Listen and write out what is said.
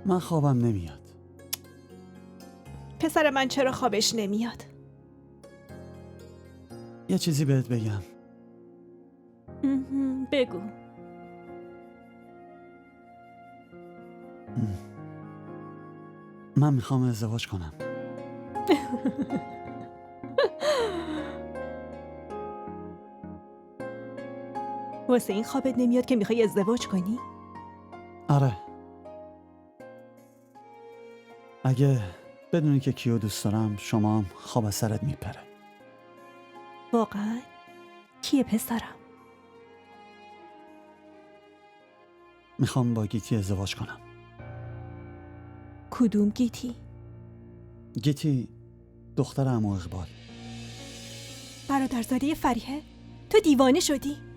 من خوابم نمیاد. پسر من چرا خوابش نمیاد؟ یه چیزی بهت بگم. بگو. من میخوام ازدواج کنم. واسه این خوابت نمیاد که میخوای ازدواج کنی؟ آره. اگه بدونی که کیو دوست دارم شما هم خواب از سرت میپره. واقعا؟ کیه پسرم؟ میخوام با گیتی ازدواج کنم. کدوم گیتی؟ گیتی دختر عمو اقبال. برادرزاده فریحه؟ تو دیوانه شدی؟